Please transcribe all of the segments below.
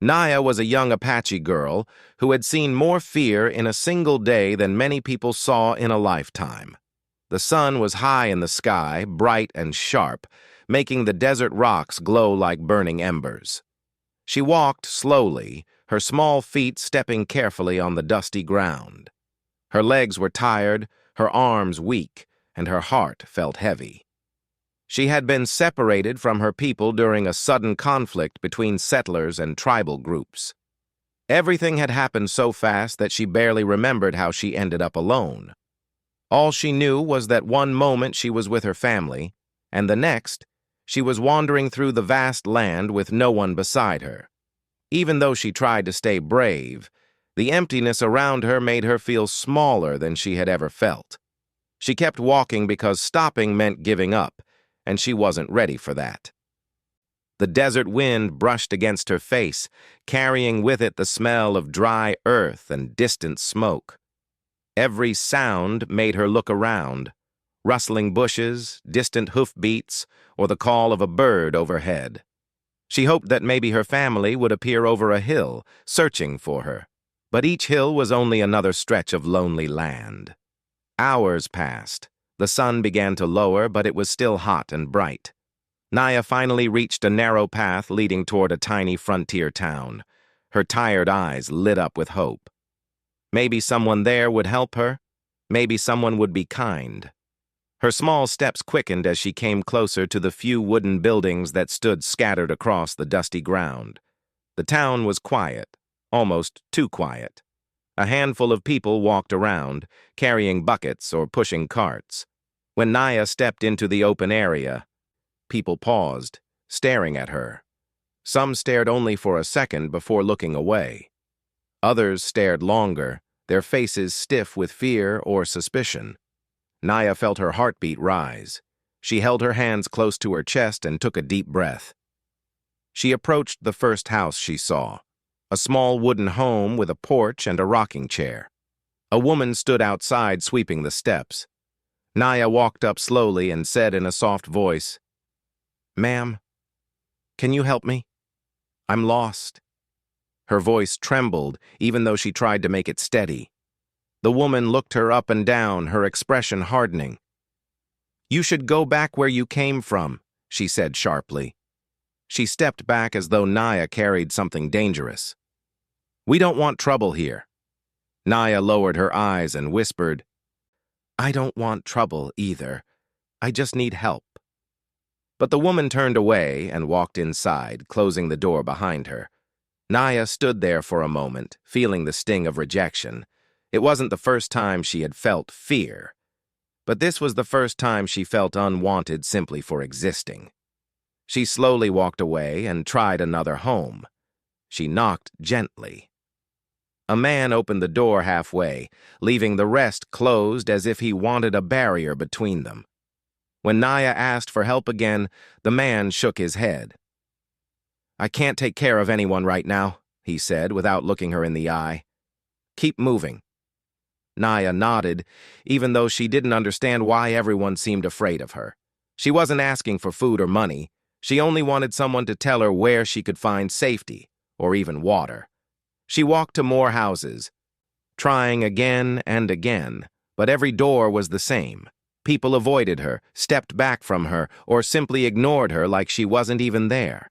Naya was a young Apache girl who had seen more fear in a single day than many people saw in a lifetime. The sun was high in the sky, bright and sharp, making the desert rocks glow like burning embers. She walked slowly, her small feet stepping carefully on the dusty ground. Her legs were tired, her arms weak, and her heart felt heavy. She had been separated from her people during a sudden conflict between settlers and tribal groups. Everything had happened so fast that she barely remembered how she ended up alone. All she knew was that one moment she was with her family, and the next, she was wandering through the vast land with no one beside her. Even though she tried to stay brave, the emptiness around her made her feel smaller than she had ever felt. She kept walking because stopping meant giving up, and she wasn't ready for that. The desert wind brushed against her face, carrying with it the smell of dry earth and distant smoke. Every sound made her look around, rustling bushes, distant hoofbeats, or the call of a bird overhead. She hoped that maybe her family would appear over a hill, searching for her. But each hill was only another stretch of lonely land. Hours passed. The sun began to lower, but it was still hot and bright. Naya finally reached a narrow path leading toward a tiny frontier town. Her tired eyes lit up with hope. Maybe someone there would help her. Maybe someone would be kind. Her small steps quickened as she came closer to the few wooden buildings that stood scattered across the dusty ground. The town was quiet, almost too quiet. A handful of people walked around, carrying buckets or pushing carts. When Naya stepped into the open area, people paused, staring at her. Some stared only for a second before looking away. Others stared longer, their faces stiff with fear or suspicion. Naya felt her heartbeat rise. She held her hands close to her chest and took a deep breath. She approached the first house she saw, a small wooden home with a porch and a rocking chair. A woman stood outside sweeping the steps. Naya walked up slowly and said in a soft voice, "Ma'am, can you help me? I'm lost." Her voice trembled, even though she tried to make it steady. The woman looked her up and down, her expression hardening. "You should go back where you came from," she said sharply. She stepped back as though Naya carried something dangerous. "We don't want trouble here." Naya lowered her eyes and whispered, "I don't want trouble either. I just need help." But the woman turned away and walked inside, closing the door behind her. Naya stood there for a moment, feeling the sting of rejection. It wasn't the first time she had felt fear, but this was the first time she felt unwanted simply for existing. She slowly walked away and tried another home. She knocked gently. A man opened the door halfway, leaving the rest closed as if he wanted a barrier between them. When Naya asked for help again, the man shook his head. "I can't take care of anyone right now," he said without looking her in the eye. "Keep moving." Naya nodded, even though she didn't understand why everyone seemed afraid of her. She wasn't asking for food or money. She only wanted someone to tell her where she could find safety, or even water. She walked to more houses, trying again and again, but every door was the same. People avoided her, stepped back from her, or simply ignored her like she wasn't even there.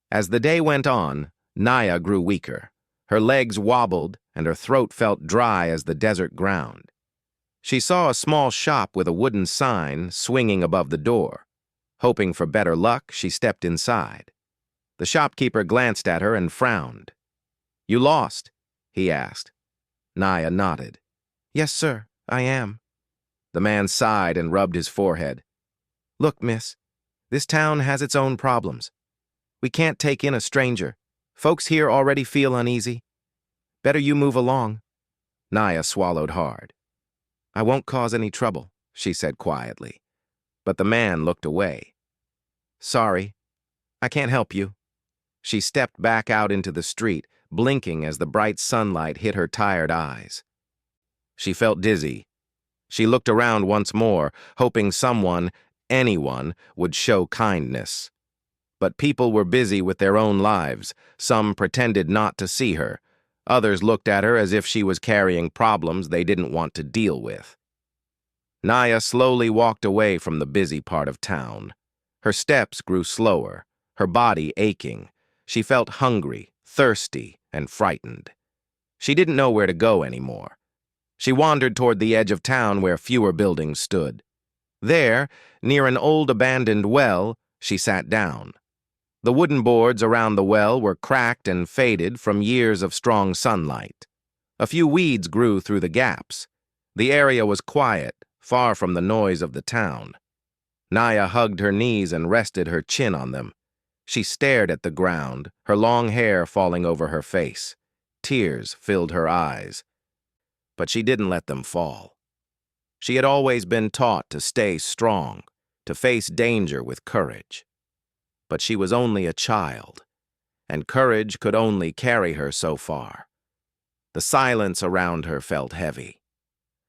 As the day went on, Naya grew weaker. Her legs wobbled, and her throat felt dry as the desert ground. She saw a small shop with a wooden sign swinging above the door. Hoping for better luck, she stepped inside. The shopkeeper glanced at her and frowned. "You lost?" he asked. Naya nodded. "Yes, sir, I am." The man sighed and rubbed his forehead. "Look, miss, this town has its own problems. We can't take in a stranger. Folks here already feel uneasy. Better you move along." Naya swallowed hard. "I won't cause any trouble," she said quietly. But the man looked away. "Sorry, I can't help you." She stepped back out into the street, blinking as the bright sunlight hit her tired eyes. She felt dizzy. She looked around once more, hoping someone, anyone, would show kindness. But people were busy with their own lives. Some pretended not to see her. Others looked at her as if she was carrying problems they didn't want to deal with. Naya slowly walked away from the busy part of town. Her steps grew slower, her body aching. She felt hungry, thirsty, and frightened. She didn't know where to go anymore. She wandered toward the edge of town where fewer buildings stood. There, near an old abandoned well, she sat down. The wooden boards around the well were cracked and faded from years of strong sunlight. A few weeds grew through the gaps. The area was quiet, far from the noise of the town. Naya hugged her knees and rested her chin on them. She stared at the ground, her long hair falling over her face. Tears filled her eyes. But she didn't let them fall. She had always been taught to stay strong, to face danger with courage. But she was only a child, and courage could only carry her so far. The silence around her felt heavy.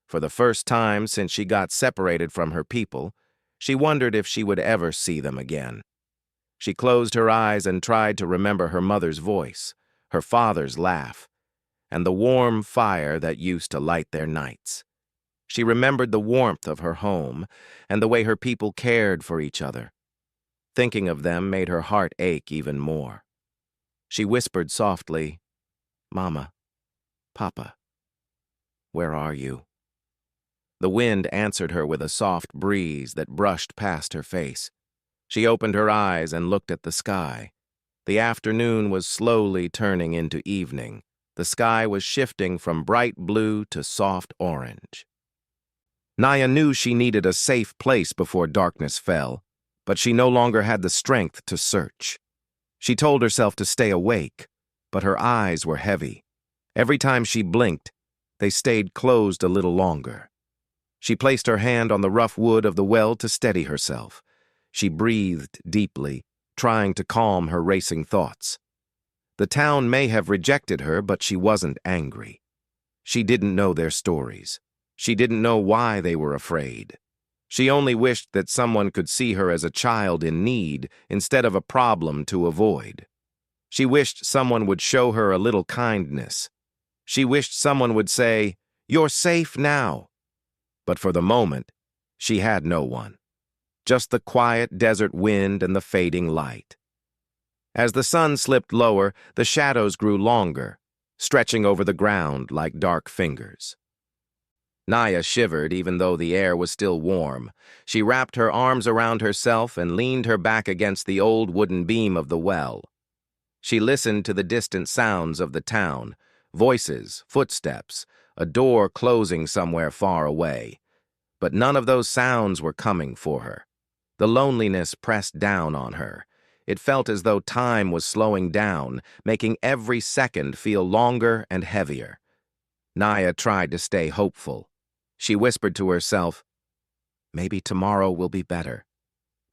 For the first time since she got separated from her people, she wondered if she would ever see them again. She closed her eyes and tried to remember her mother's voice, her father's laugh, and the warm fire that used to light their nights. She remembered the warmth of her home and the way her people cared for each other. Thinking of them made her heart ache even more. She whispered softly, "Mama, Papa, where are you?" The wind answered her with a soft breeze that brushed past her face. She opened her eyes and looked at the sky. The afternoon was slowly turning into evening. The sky was shifting from bright blue to soft orange. Naya knew she needed a safe place before darkness fell, but she no longer had the strength to search. She told herself to stay awake, but her eyes were heavy. Every time she blinked, they stayed closed a little longer. She placed her hand on the rough wood of the well to steady herself. She breathed deeply, trying to calm her racing thoughts. The town may have rejected her, but she wasn't angry. She didn't know their stories. She didn't know why they were afraid. She only wished that someone could see her as a child in need instead of a problem to avoid. She wished someone would show her a little kindness. She wished someone would say, "You're safe now." But for the moment, she had no one. Just the quiet desert wind and the fading light. As the sun slipped lower, the shadows grew longer, stretching over the ground like dark fingers. Naya shivered even though the air was still warm. She wrapped her arms around herself and leaned her back against the old wooden beam of the well. She listened to the distant sounds of the town, voices, footsteps, a door closing somewhere far away. But none of those sounds were coming for her. The loneliness pressed down on her. It felt as though time was slowing down, making every second feel longer and heavier. Naya tried to stay hopeful. She whispered to herself, "Maybe tomorrow will be better.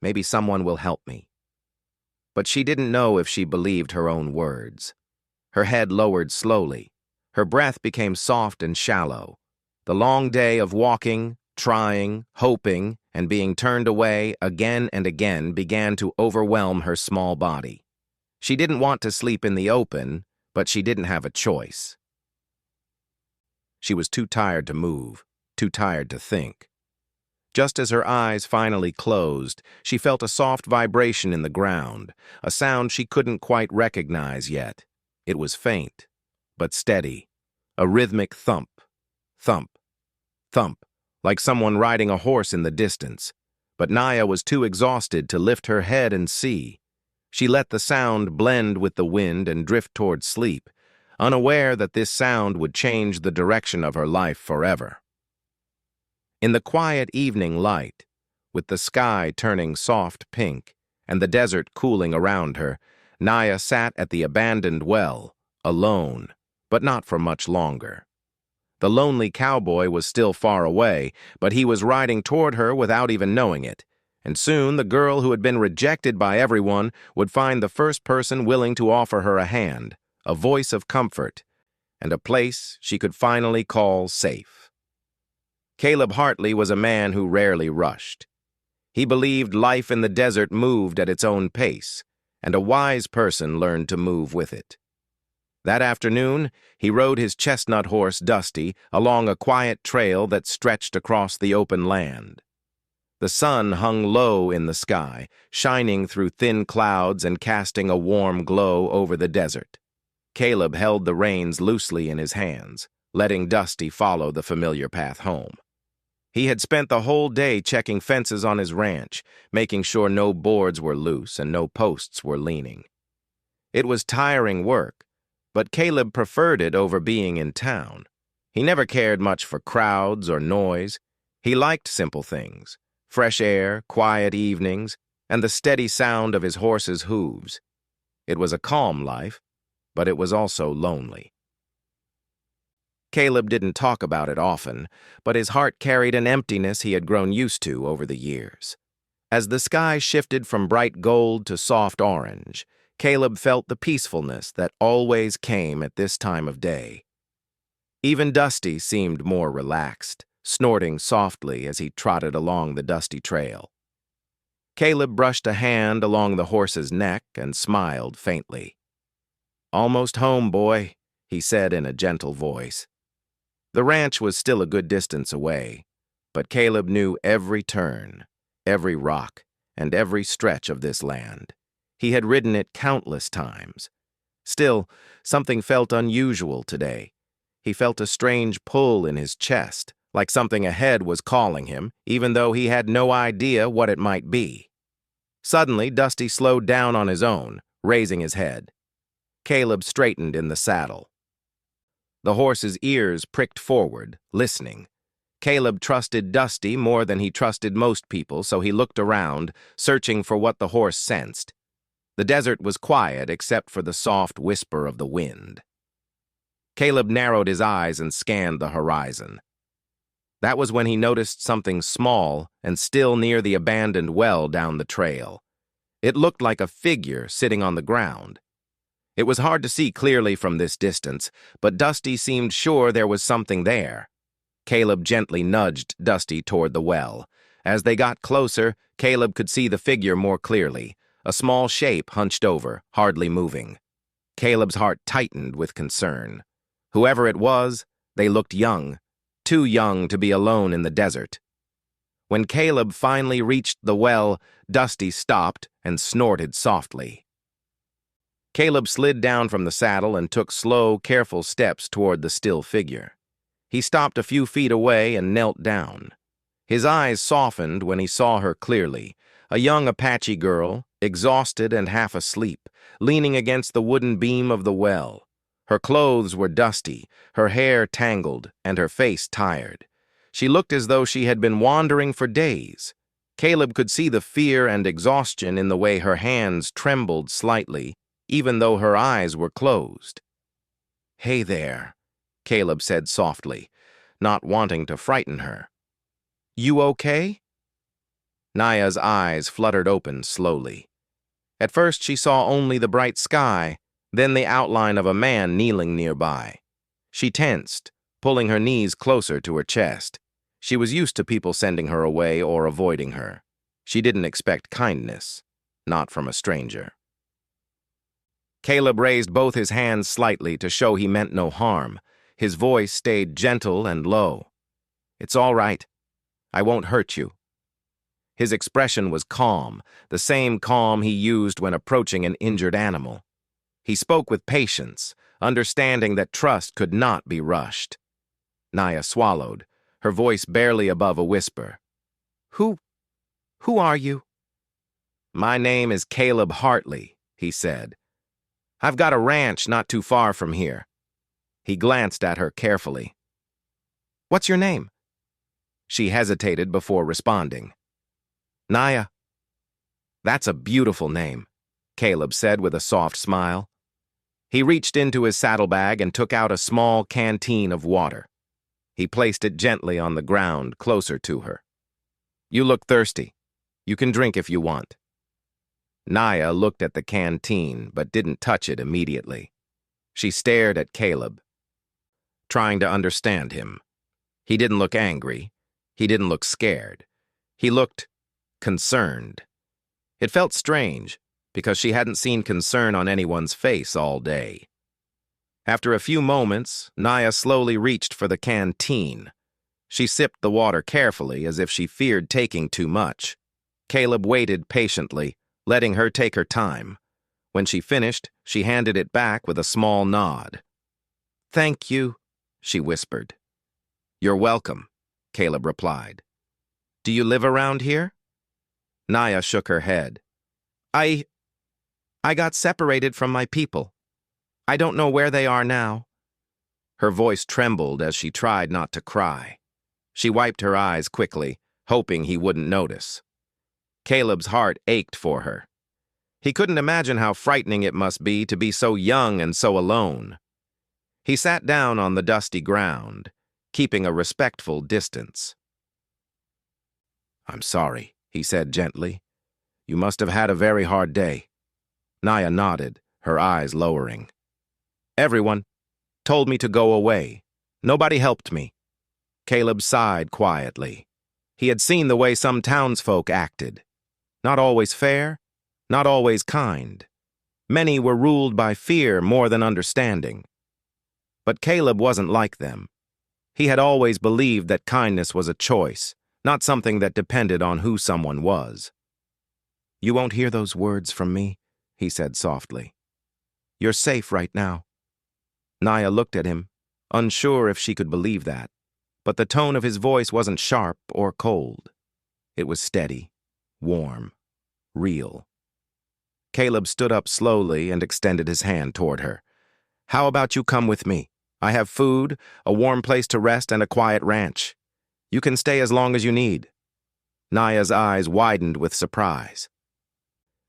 Maybe someone will help me." But she didn't know if she believed her own words. Her head lowered slowly. Her breath became soft and shallow. The long day of walking, trying, hoping, and being turned away again and again began to overwhelm her small body. She didn't want to sleep in the open, but she didn't have a choice. She was too tired to move, too tired to think. Just as her eyes finally closed, she felt a soft vibration in the ground, a sound she couldn't quite recognize yet. It was faint, but steady, a rhythmic thump, thump, thump, like someone riding a horse in the distance. But Naya was too exhausted to lift her head and see. She let the sound blend with the wind and drift toward sleep, unaware that this sound would change the direction of her life forever. In the quiet evening light, with the sky turning soft pink and the desert cooling around her, Naya sat at the abandoned well, alone, but not for much longer. The lonely cowboy was still far away, but he was riding toward her without even knowing it, and soon the girl who had been rejected by everyone would find the first person willing to offer her a hand, a voice of comfort, and a place she could finally call safe. Caleb Hartley was a man who rarely rushed. He believed life in the desert moved at its own pace, and a wise person learned to move with it. That afternoon, he rode his chestnut horse, Dusty, along a quiet trail that stretched across the open land. The sun hung low in the sky, shining through thin clouds and casting a warm glow over the desert. Caleb held the reins loosely in his hands, letting Dusty follow the familiar path home. He had spent the whole day checking fences on his ranch, making sure no boards were loose and no posts were leaning. It was tiring work, but Caleb preferred it over being in town. He never cared much for crowds or noise. He liked simple things: fresh air, quiet evenings, and the steady sound of his horse's hooves. It was a calm life, but it was also lonely. Caleb didn't talk about it often, but his heart carried an emptiness he had grown used to over the years. As the sky shifted from bright gold to soft orange, Caleb felt the peacefulness that always came at this time of day. Even Dusty seemed more relaxed, snorting softly as he trotted along the dusty trail. Caleb brushed a hand along the horse's neck and smiled faintly. "Almost home, boy," he said in a gentle voice. The ranch was still a good distance away, but Caleb knew every turn, every rock, and every stretch of this land. He had ridden it countless times. Still, something felt unusual today. He felt a strange pull in his chest, like something ahead was calling him, even though he had no idea what it might be. Suddenly, Dusty slowed down on his own, raising his head. Caleb straightened in the saddle. The horse's ears pricked forward, listening. Caleb trusted Dusty more than he trusted most people, so he looked around, searching for what the horse sensed. The desert was quiet except for the soft whisper of the wind. Caleb narrowed his eyes and scanned the horizon. That was when he noticed something small and still near the abandoned well down the trail. It looked like a figure sitting on the ground. It was hard to see clearly from this distance, but Dusty seemed sure there was something there. Caleb gently nudged Dusty toward the well. As they got closer, Caleb could see the figure more clearly, a small shape hunched over, hardly moving. Caleb's heart tightened with concern. Whoever it was, they looked young, too young to be alone in the desert. When Caleb finally reached the well, Dusty stopped and snorted softly. Caleb slid down from the saddle and took slow, careful steps toward the still figure. He stopped a few feet away and knelt down. His eyes softened when he saw her clearly, a young Apache girl, exhausted and half asleep, leaning against the wooden beam of the well. Her clothes were dusty, her hair tangled, and her face tired. She looked as though she had been wandering for days. Caleb could see the fear and exhaustion in the way her hands trembled slightly, even though her eyes were closed. "Hey there," Caleb said softly, not wanting to frighten her. "You okay?" Naya's eyes fluttered open slowly. At first she saw only the bright sky, then the outline of a man kneeling nearby. She tensed, pulling her knees closer to her chest. She was used to people sending her away or avoiding her. She didn't expect kindness, not from a stranger. Caleb raised both his hands slightly to show he meant no harm. His voice stayed gentle and low. "It's all right. I won't hurt you." His expression was calm, the same calm he used when approaching an injured animal. He spoke with patience, understanding that trust could not be rushed. Naya swallowed, her voice barely above a whisper. Who are you?" "My name is Caleb Hartley," he said. "I've got a ranch not too far from here." He glanced at her carefully. "What's your name?" She hesitated before responding. "Naya." "That's a beautiful name," Caleb said with a soft smile. He reached into his saddlebag and took out a small canteen of water. He placed it gently on the ground closer to her. "You look thirsty. You can drink if you want." Naya looked at the canteen but didn't touch it immediately. She stared at Caleb, trying to understand him. He didn't look angry. He didn't look scared. He looked concerned. It felt strange, because she hadn't seen concern on anyone's face all day. After a few moments, Naya slowly reached for the canteen. She sipped the water carefully, as if she feared taking too much. Caleb waited patiently, letting her take her time. When she finished, she handed it back with a small nod. "Thank you," she whispered. "You're welcome," Caleb replied. "Do you live around here?" Naya shook her head. I got separated from my people. I don't know where they are now." Her voice trembled as she tried not to cry. She wiped her eyes quickly, hoping he wouldn't notice. Caleb's heart ached for her. He couldn't imagine how frightening it must be to be so young and so alone. He sat down on the dusty ground, keeping a respectful distance. "I'm sorry," he said gently. "You must have had a very hard day." Naya nodded, her eyes lowering. "Everyone told me to go away. Nobody helped me." Caleb sighed quietly. He had seen the way some townsfolk acted. Not always fair, not always kind. Many were ruled by fear more than understanding. But Caleb wasn't like them. He had always believed that kindness was a choice, not something that depended on who someone was. "You won't hear those words from me," he said softly. "You're safe right now." Naya looked at him, unsure if she could believe that, but the tone of his voice wasn't sharp or cold. It was steady, warm, real. Caleb stood up slowly and extended his hand toward her. "How about you come with me? I have food, a warm place to rest, and a quiet ranch. You can stay as long as you need." Naya's eyes widened with surprise.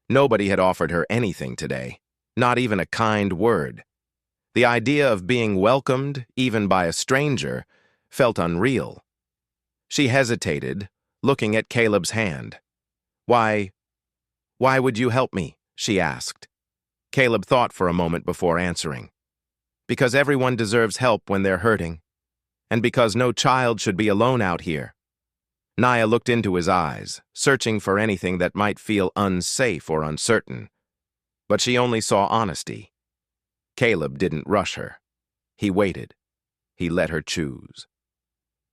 Nobody had offered her anything today, not even a kind word. The idea of being welcomed, even by a stranger, felt unreal. She hesitated, looking at Caleb's hand. Why would you help me?" she asked. Caleb thought for a moment before answering. "Because everyone deserves help when they're hurting, and because no child should be alone out here." Naya looked into his eyes, searching for anything that might feel unsafe or uncertain. But she only saw honesty. Caleb didn't rush her. He waited. He let her choose.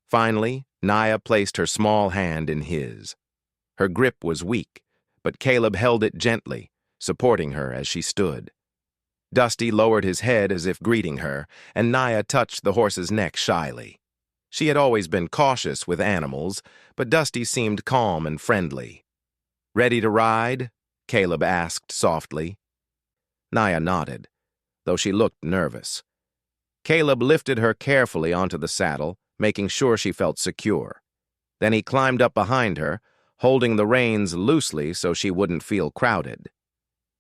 Finally, Naya placed her small hand in his. Her grip was weak, but Caleb held it gently, supporting her as she stood. Dusty lowered his head as if greeting her, and Naya touched the horse's neck shyly. She had always been cautious with animals, but Dusty seemed calm and friendly. "Ready to ride?" Caleb asked softly. Naya nodded, though she looked nervous. Caleb lifted her carefully onto the saddle, making sure she felt secure. Then he climbed up behind her, holding the reins loosely so she wouldn't feel crowded.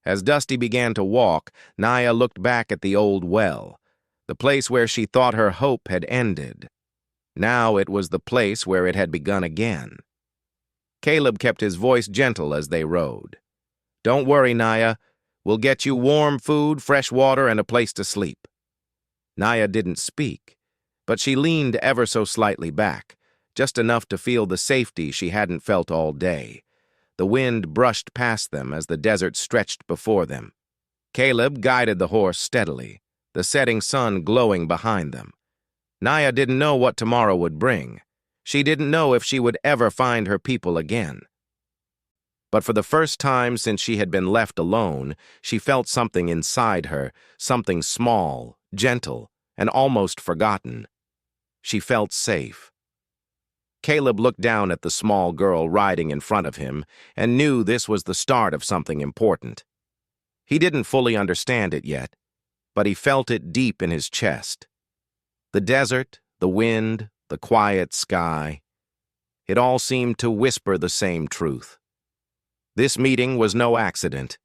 As Dusty began to walk, Naya looked back at the old well, the place where she thought her hope had ended. Now it was the place where it had begun again. Caleb kept his voice gentle as they rode. "Don't worry, Naya. We'll get you warm food, fresh water, and a place to sleep." Naya didn't speak, but she leaned ever so slightly back, just enough to feel the safety she hadn't felt all day. The wind brushed past them as the desert stretched before them. Caleb guided the horse steadily, the setting sun glowing behind them. Naya didn't know what tomorrow would bring. She didn't know if she would ever find her people again. But for the first time since she had been left alone, she felt something inside her, something small, gentle, and almost forgotten. She felt safe. Caleb looked down at the small girl riding in front of him and knew this was the start of something important. He didn't fully understand it yet, but he felt it deep in his chest. The desert, the wind, the quiet sky, it all seemed to whisper the same truth. This meeting was no accident.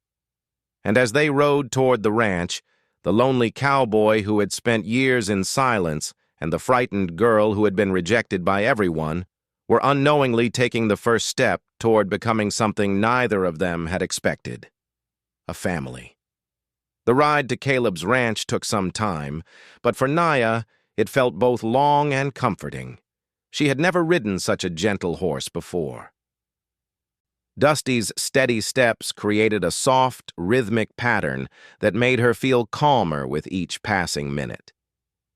And as they rode toward the ranch, the lonely cowboy who had spent years in silence and the frightened girl who had been rejected by everyone were unknowingly taking the first step toward becoming something neither of them had expected: a family. The ride to Caleb's ranch took some time, but for Naya, it felt both long and comforting. She had never ridden such a gentle horse before. Dusty's steady steps created a soft, rhythmic pattern that made her feel calmer with each passing minute.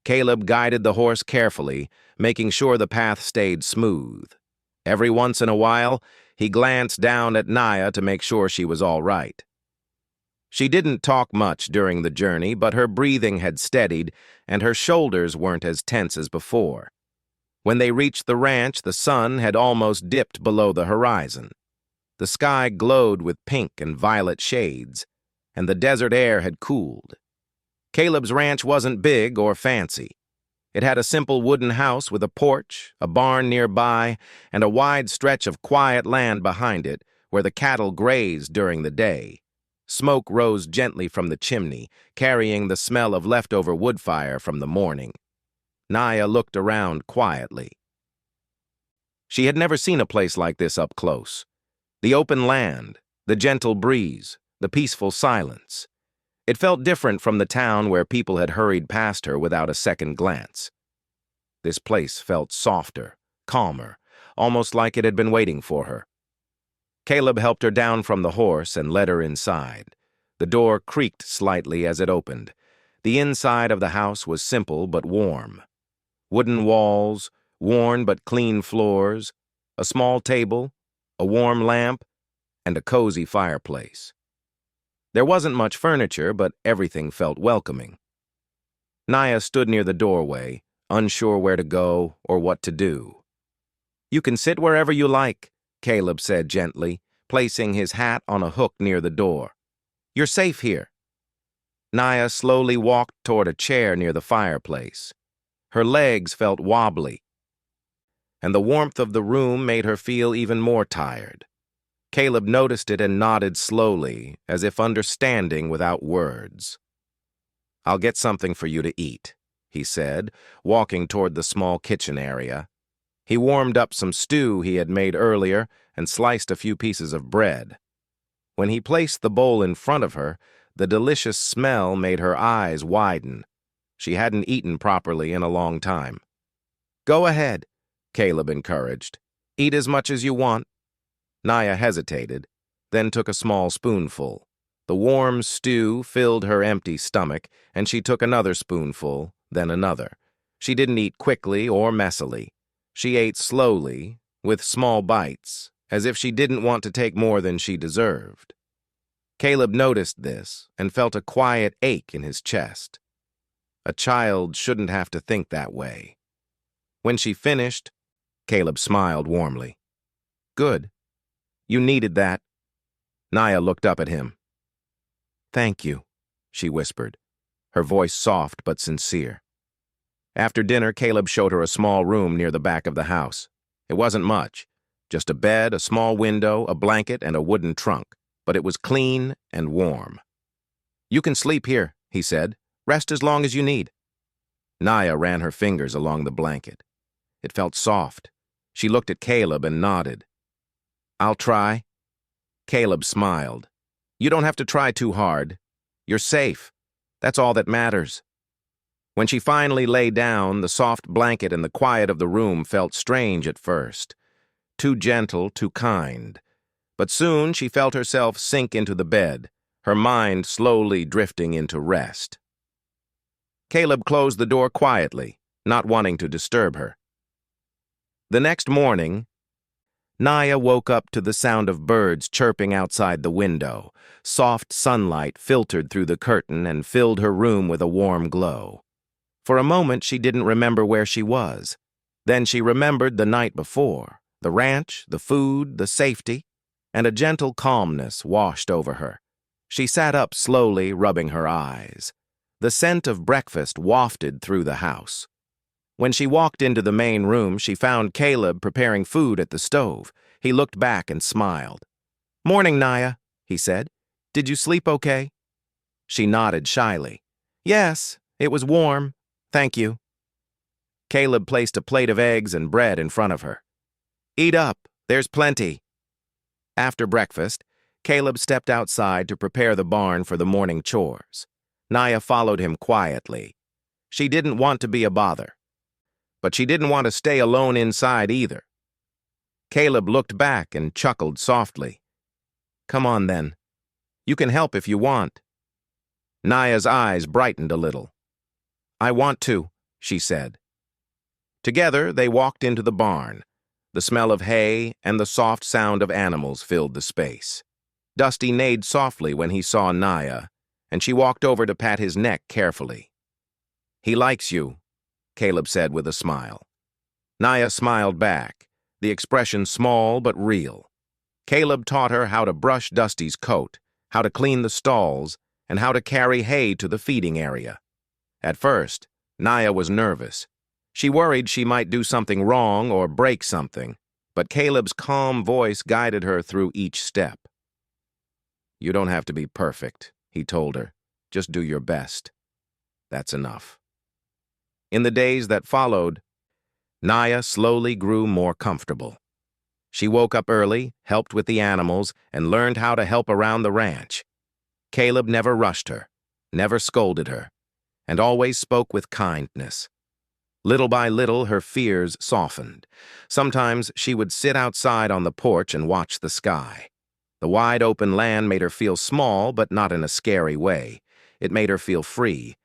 Caleb guided the horse carefully, making sure the path stayed smooth. Every once in a while, he glanced down at Naya to make sure she was all right. She didn't talk much during the journey, but her breathing had steadied, and her shoulders weren't as tense as before. When they reached the ranch, the sun had almost dipped below the horizon. The sky glowed with pink and violet shades, and the desert air had cooled. Caleb's ranch wasn't big or fancy. It had a simple wooden house with a porch, a barn nearby, and a wide stretch of quiet land behind it where the cattle grazed during the day. Smoke rose gently from the chimney, carrying the smell of leftover wood fire from the morning. Naya looked around quietly. She had never seen a place like this up close. The open land, the gentle breeze, the peaceful silence. It felt different from the town where people had hurried past her without a second glance. This place felt softer, calmer, almost like it had been waiting for her. Caleb helped her down from the horse and led her inside. The door creaked slightly as it opened. The inside of the house was simple but warm. Wooden walls, worn but clean floors, a small table, a warm lamp, and a cozy fireplace. There wasn't much furniture, but everything felt welcoming. Naya stood near the doorway, unsure where to go or what to do. "You can sit wherever you like," Caleb said gently, placing his hat on a hook near the door. "You're safe here." Naya slowly walked toward a chair near the fireplace. Her legs felt wobbly, and the warmth of the room made her feel even more tired. Caleb noticed it and nodded slowly, as if understanding without words. "I'll get something for you to eat," he said, walking toward the small kitchen area. He warmed up some stew he had made earlier and sliced a few pieces of bread. When he placed the bowl in front of her, the delicious smell made her eyes widen. She hadn't eaten properly in a long time. "Go ahead," Caleb encouraged. "Eat as much as you want." Naya hesitated, then took a small spoonful. The warm stew filled her empty stomach, and she took another spoonful, then another. She didn't eat quickly or messily. She ate slowly, with small bites, as if she didn't want to take more than she deserved. Caleb noticed this and felt a quiet ache in his chest. A child shouldn't have to think that way. When she finished, Caleb smiled warmly. "Good. You needed that." Naya looked up at him. "Thank you," she whispered, her voice soft but sincere. After dinner, Caleb showed her a small room near the back of the house. It wasn't much, just a bed, a small window, a blanket, and a wooden trunk, but it was clean and warm. "You can sleep here," he said. "Rest as long as you need." Naya ran her fingers along the blanket. It felt soft. She looked at Caleb and nodded. "I'll try." Caleb smiled. "You don't have to try too hard. You're safe. That's all that matters." When she finally lay down, the soft blanket and the quiet of the room felt strange at first. Too gentle, too kind. But soon she felt herself sink into the bed, her mind slowly drifting into rest. Caleb closed the door quietly, not wanting to disturb her. The next morning, Naya woke up to the sound of birds chirping outside the window. Soft sunlight filtered through the curtain and filled her room with a warm glow. For a moment, she didn't remember where she was. Then she remembered the night before, the ranch, the food, the safety, and a gentle calmness washed over her. She sat up slowly, rubbing her eyes. The scent of breakfast wafted through the house. When she walked into the main room, she found Caleb preparing food at the stove. He looked back and smiled. "Morning, Naya," he said. "Did you sleep okay?" She nodded shyly. "Yes, it was warm. Thank you." Caleb placed a plate of eggs and bread in front of her. "Eat up. There's plenty." After breakfast, Caleb stepped outside to prepare the barn for the morning chores. Naya followed him quietly. She didn't want to be a bother, but she didn't want to stay alone inside either. Caleb looked back and chuckled softly. Come on, then. You can help if you want. Naya's eyes brightened a little. I want to, she said. Together, they walked into the barn. The smell of hay and the soft sound of animals filled the space. Dusty neighed softly when he saw Naya, and she walked over to pat his neck carefully. He likes you, Caleb said with a smile. Naya smiled back, the expression small but real. Caleb taught her how to brush Dusty's coat, how to clean the stalls, and how to carry hay to the feeding area. At first, Naya was nervous. She worried she might do something wrong or break something, but Caleb's calm voice guided her through each step. You don't have to be perfect, he told her. Just do your best. That's enough. In the days that followed, Naya slowly grew more comfortable. She woke up early, helped with the animals, and learned how to help around the ranch. Caleb never rushed her, never scolded her, and always spoke with kindness. Little by little, her fears softened. Sometimes she would sit outside on the porch and watch the sky. The wide open land made her feel small, but not in a scary way. It made her feel free.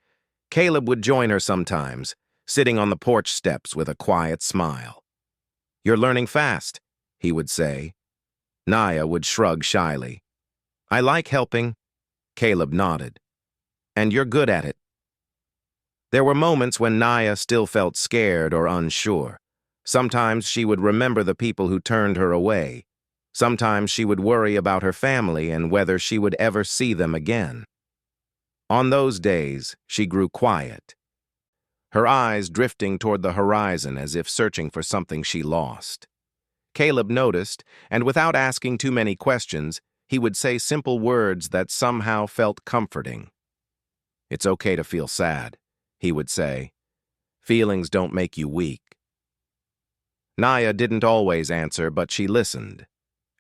Caleb would join her sometimes, sitting on the porch steps with a quiet smile. You're learning fast, he would say. Naya would shrug shyly. I like helping. Caleb nodded. And you're good at it. There were moments when Naya still felt scared or unsure. Sometimes she would remember the people who turned her away. Sometimes she would worry about her family and whether she would ever see them again. On those days, she grew quiet, her eyes drifting toward the horizon as if searching for something she lost. Caleb noticed, and without asking too many questions, he would say simple words that somehow felt comforting. It's okay to feel sad, he would say. Feelings don't make you weak. Naya didn't always answer, but she listened.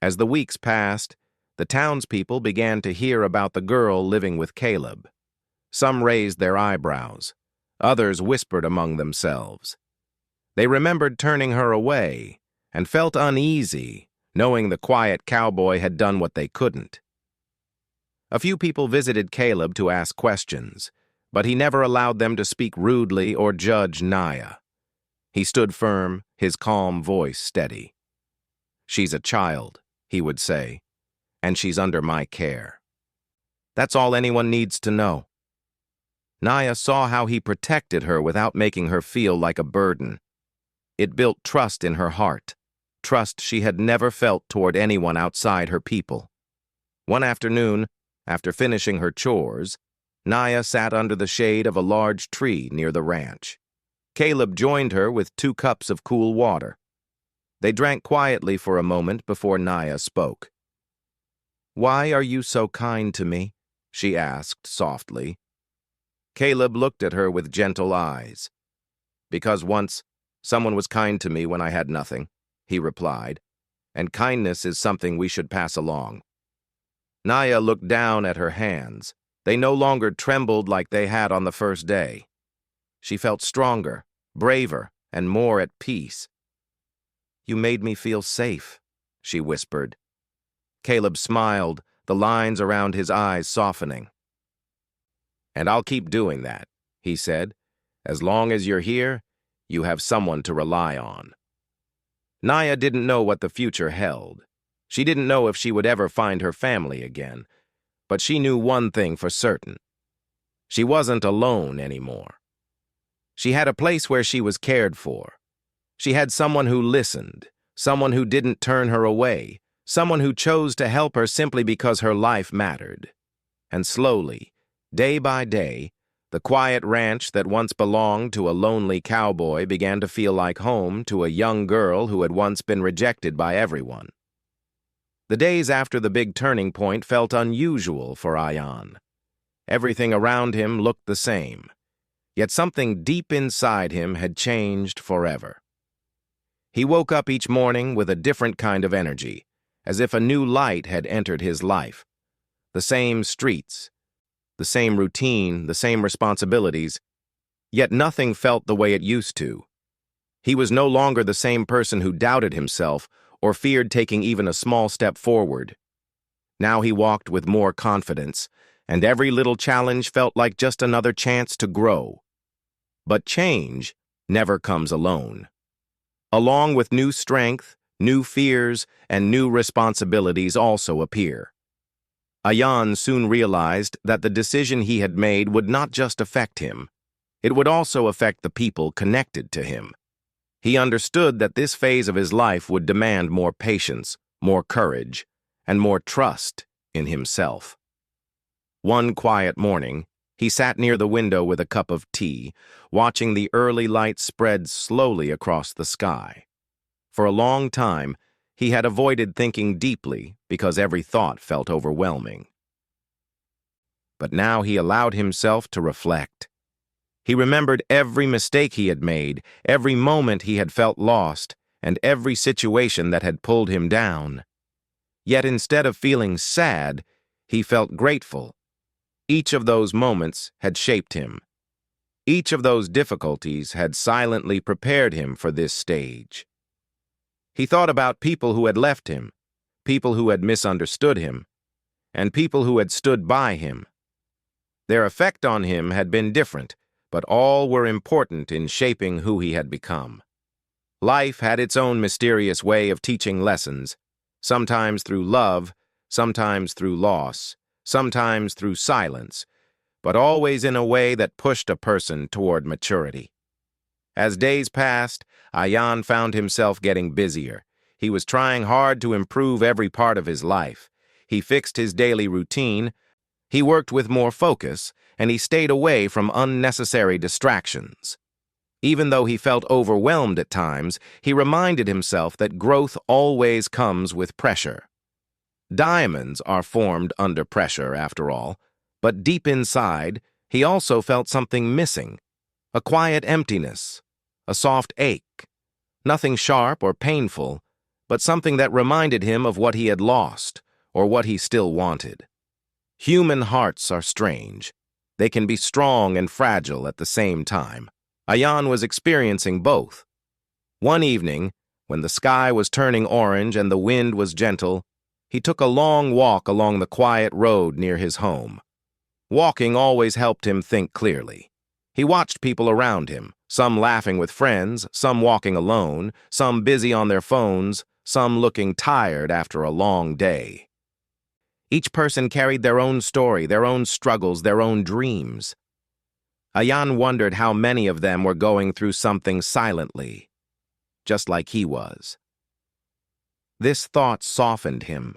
As the weeks passed, the townspeople began to hear about the girl living with Caleb. Some raised their eyebrows. Others whispered among themselves. They remembered turning her away and felt uneasy, knowing the quiet cowboy had done what they couldn't. A few people visited Caleb to ask questions, but he never allowed them to speak rudely or judge Naya. He stood firm, his calm voice steady. She's a child, he would say, and she's under my care. That's all anyone needs to know. Naya saw how he protected her without making her feel like a burden. It built trust in her heart, trust she had never felt toward anyone outside her people. One afternoon, after finishing her chores, Naya sat under the shade of a large tree near the ranch. Caleb joined her with 2 cups of cool water. They drank quietly for a moment before Naya spoke. Why are you so kind to me? She asked softly. Caleb looked at her with gentle eyes. Because once, someone was kind to me when I had nothing, he replied, and kindness is something we should pass along. Naya looked down at her hands. They no longer trembled like they had on the first day. She felt stronger, braver, and more at peace. You made me feel safe, she whispered. Caleb smiled, the lines around his eyes softening. And I'll keep doing that, he said. As long as you're here, you have someone to rely on. Naya didn't know what the future held. She didn't know if she would ever find her family again, but she knew one thing for certain. She wasn't alone anymore. She had a place where she was cared for. She had someone who listened, someone who didn't turn her away, someone who chose to help her simply because her life mattered. And slowly, day by day, the quiet ranch that once belonged to a lonely cowboy began to feel like home to a young girl who had once been rejected by everyone. The days after the big turning point felt unusual for Ayan. Everything around him looked the same, yet something deep inside him had changed forever. He woke up each morning with a different kind of energy, as if a new light had entered his life. The same streets, the same routine, the same responsibilities, yet nothing felt the way it used to. He was no longer the same person who doubted himself or feared taking even a small step forward. Now he walked with more confidence, and every little challenge felt like just another chance to grow. But change never comes alone. Along with new strength, new fears, and new responsibilities also appear. Ayan soon realized that the decision he had made would not just affect him, it would also affect the people connected to him. He understood that this phase of his life would demand more patience, more courage, and more trust in himself. One quiet morning, he sat near the window with a cup of tea, watching the early light spread slowly across the sky. For a long time, he had avoided thinking deeply because every thought felt overwhelming. But now he allowed himself to reflect. He remembered every mistake he had made, every moment he had felt lost, and every situation that had pulled him down. Yet instead of feeling sad, he felt grateful. Each of those moments had shaped him. Each of those difficulties had silently prepared him for this stage. He thought about people who had left him, people who had misunderstood him, and people who had stood by him. Their effect on him had been different, but all were important in shaping who he had become. Life had its own mysterious way of teaching lessons, sometimes through love, sometimes through loss, sometimes through silence, but always in a way that pushed a person toward maturity. As days passed, Ayan found himself getting busier. He was trying hard to improve every part of his life. He fixed his daily routine, he worked with more focus, and he stayed away from unnecessary distractions. Even though he felt overwhelmed at times, he reminded himself that growth always comes with pressure. Diamonds are formed under pressure, after all, but deep inside, he also felt something missing, a quiet emptiness, a soft ache, nothing sharp or painful, but something that reminded him of what he had lost or what he still wanted. Human hearts are strange. They can be strong and fragile at the same time. Ayan was experiencing both. One evening, when the sky was turning orange and the wind was gentle, he took a long walk along the quiet road near his home. Walking always helped him think clearly. He watched people around him, some laughing with friends, some walking alone, some busy on their phones, some looking tired after a long day. Each person carried their own story, their own struggles, their own dreams. Ayan wondered how many of them were going through something silently, just like he was. This thought softened him.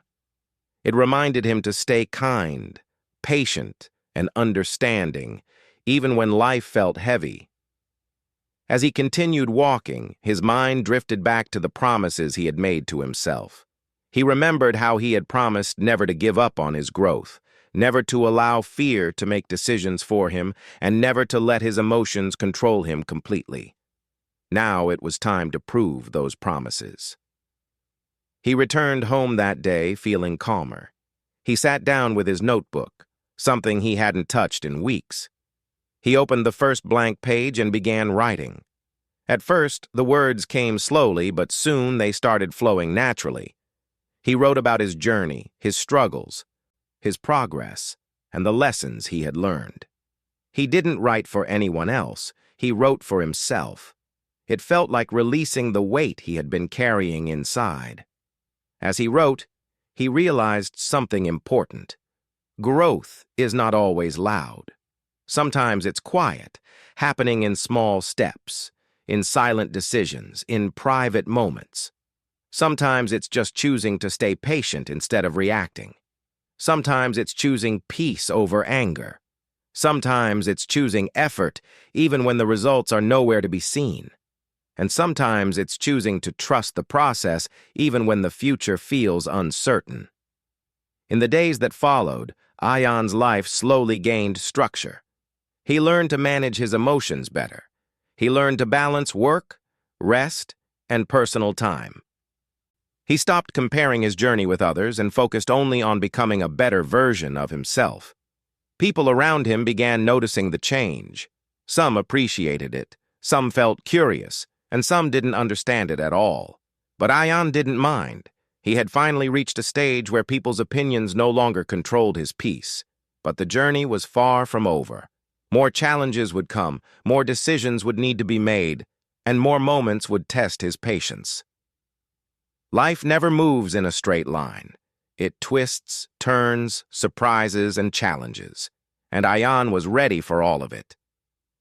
It reminded him to stay kind, patient, and understanding, even when life felt heavy. As he continued walking, his mind drifted back to the promises he had made to himself. He remembered how he had promised never to give up on his growth, never to allow fear to make decisions for him, and never to let his emotions control him completely. Now it was time to prove those promises. He returned home that day feeling calmer. He sat down with his notebook, something he hadn't touched in weeks. He opened the first blank page and began writing. At first, the words came slowly, but soon they started flowing naturally. He wrote about his journey, his struggles, his progress, and the lessons he had learned. He didn't write for anyone else. He wrote for himself. It felt like releasing the weight he had been carrying inside. As he wrote, he realized something important. Growth is not always loud. Sometimes it's quiet, happening in small steps, in silent decisions, in private moments. Sometimes it's just choosing to stay patient instead of reacting. Sometimes it's choosing peace over anger. Sometimes it's choosing effort even when the results are nowhere to be seen. And sometimes it's choosing to trust the process even when the future feels uncertain. In the days that followed, Ayan's life slowly gained structure. He learned to manage his emotions better. He learned to balance work, rest, and personal time. He stopped comparing his journey with others and focused only on becoming a better version of himself. People around him began noticing the change. Some appreciated it, some felt curious, and some didn't understand it at all. But Ayan didn't mind. He had finally reached a stage where people's opinions no longer controlled his peace. But the journey was far from over. More challenges would come, more decisions would need to be made, and more moments would test his patience. Life never moves in a straight line. It twists, turns, surprises, and challenges. And Ayan was ready for all of it.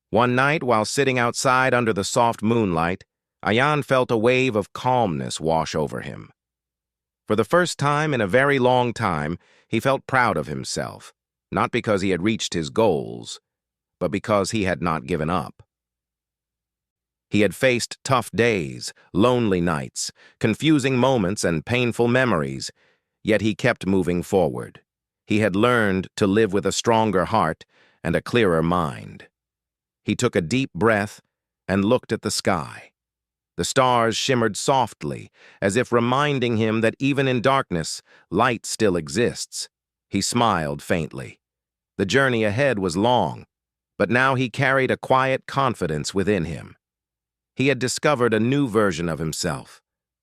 One night, while sitting outside under the soft moonlight, Ayan felt a wave of calmness wash over him. For the first time in a very long time, he felt proud of himself, not because he had reached his goals, but because he had not given up. He had faced tough days, lonely nights, confusing moments, and painful memories, yet he kept moving forward. He had learned to live with a stronger heart and a clearer mind. He took a deep breath and looked at the sky. The stars shimmered softly, as if reminding him that even in darkness, light still exists. He smiled faintly. The journey ahead was long, but now he carried a quiet confidence within him. He had discovered a new version of himself,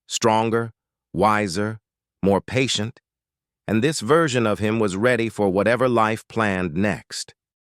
stronger, wiser, more patient, and this version of him was ready for whatever life planned next.